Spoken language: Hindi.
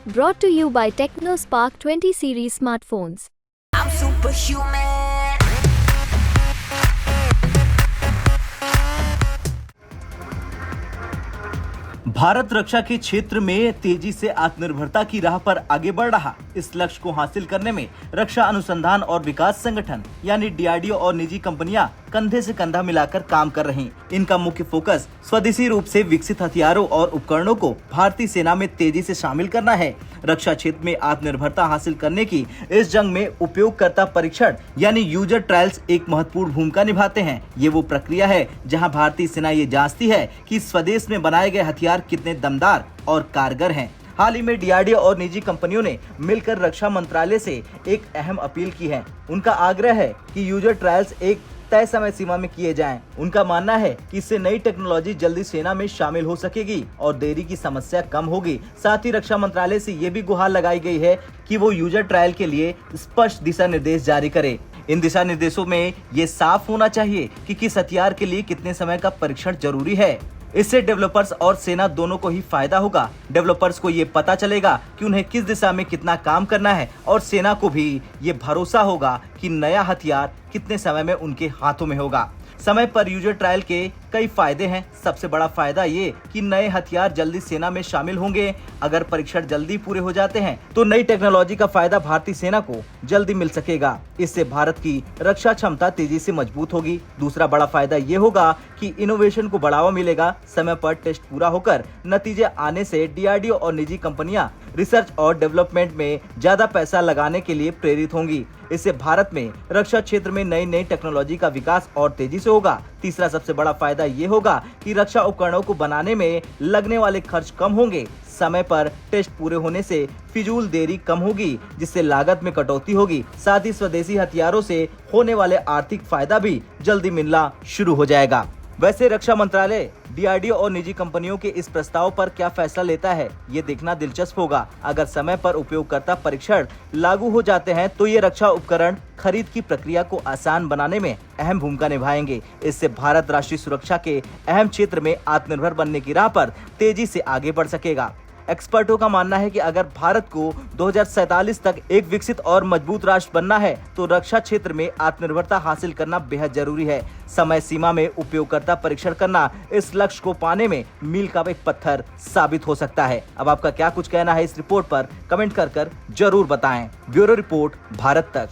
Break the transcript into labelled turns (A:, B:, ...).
A: Brought to you by TechnoSpark 20 series smartphones.
B: I'm superhuman.
C: Bharat रक्षा के क्षेत्र में तेजी से आत्मनिर्भरता की राह पर आगे बढ़ रहा। इस लक्ष्य को हासिल करने में रक्षा अनुसंधान और विकास संगठन यानी डीआरडीओ और निजी कंपनियां कंधे से कंधा मिलाकर काम कर रही। इनका मुख्य फोकस स्वदेशी रूप से विकसित हथियारों और उपकरणों को भारतीय सेना में तेजी से शामिल करना है। रक्षा क्षेत्र में आत्मनिर्भरता हासिल करने की इस जंग में उपयोगकर्ता परीक्षण यानी यूजर ट्रायल्स एक महत्वपूर्ण भूमिका निभाते हैं। ये वो प्रक्रिया है जहां भारतीय सेना ये जांचती है कि स्वदेश में बनाए गए हथियार कितने दमदार और कारगर हैं। हाल ही में डीआरडीओ और निजी कंपनियों ने मिलकर रक्षा मंत्रालय से एक अहम अपील की है। उनका आग्रह है कि यूजर ट्रायल्स एक तय समय सीमा में किए जाएं। उनका मानना है कि इससे नई टेक्नोलॉजी जल्दी सेना में शामिल हो सकेगी और देरी की समस्या कम होगी। साथ ही रक्षा मंत्रालय से ये भी गुहार लगाई गई है कि वो यूजर ट्रायल के लिए स्पष्ट दिशा निर्देश जारी करे। इन दिशा निर्देशों में ये साफ होना चाहिए कि किस हथियार के लिए कितने समय का परीक्षण जरूरी है। इससे डेवलपर्स और सेना दोनों को ही फायदा होगा। डेवलपर्स को ये पता चलेगा कि उन्हें किस दिशा में कितना काम करना है और सेना को भी ये भरोसा होगा कि नया हथियार कितने समय में उनके हाथों में होगा। समय पर यूजर ट्रायल के कई फायदे हैं। सबसे बड़ा फायदा ये कि नए हथियार जल्दी सेना में शामिल होंगे। अगर परीक्षण जल्दी पूरे हो जाते हैं तो नई टेक्नोलॉजी का फायदा भारतीय सेना को जल्दी मिल सकेगा। इससे भारत की रक्षा क्षमता तेजी से मजबूत होगी। दूसरा बड़ा फायदा ये होगा कि इनोवेशन को बढ़ावा मिलेगा। समय पर टेस्ट पूरा होकर नतीजे आने से डीआरडीओ और निजी कंपनियां रिसर्च और डेवलपमेंट में ज्यादा पैसा लगाने के लिए प्रेरित होंगी। इससे भारत में रक्षा क्षेत्र में नई नई टेक्नोलॉजी का विकास और तेजी से होगा। तीसरा सबसे बड़ा फायदा ये होगा कि रक्षा उपकरणों को बनाने में लगने वाले खर्च कम होंगे। समय पर टेस्ट पूरे होने से फिजूल देरी कम होगी, जिससे लागत में कटौती होगी। साथ ही स्वदेशी हथियारों से होने वाले आर्थिक फायदा भी जल्दी मिलना शुरू हो जाएगा। वैसे रक्षा मंत्रालय डीआरडीओ और निजी कंपनियों के इस प्रस्ताव पर क्या फैसला लेता है, ये देखना दिलचस्प होगा। अगर समय पर उपयोगकर्ता परीक्षण लागू हो जाते हैं तो ये रक्षा उपकरण खरीद की प्रक्रिया को आसान बनाने में अहम भूमिका निभाएंगे। इससे भारत राष्ट्रीय सुरक्षा के अहम क्षेत्र में आत्मनिर्भर बनने की राह पर तेजी से आगे बढ़ सकेगा। एक्सपर्टों का मानना है कि अगर भारत को 2047 तक एक विकसित और मजबूत राष्ट्र बनना है तो रक्षा क्षेत्र में आत्मनिर्भरता हासिल करना बेहद जरूरी है। समय सीमा में उपयोगकर्ता परीक्षण करना इस लक्ष्य को पाने में मील का एक पत्थर साबित हो सकता है। अब आपका क्या कुछ कहना है इस रिपोर्ट पर कमेंट कर जरूर बताएं। ब्यूरो रिपोर्ट, भारत तक।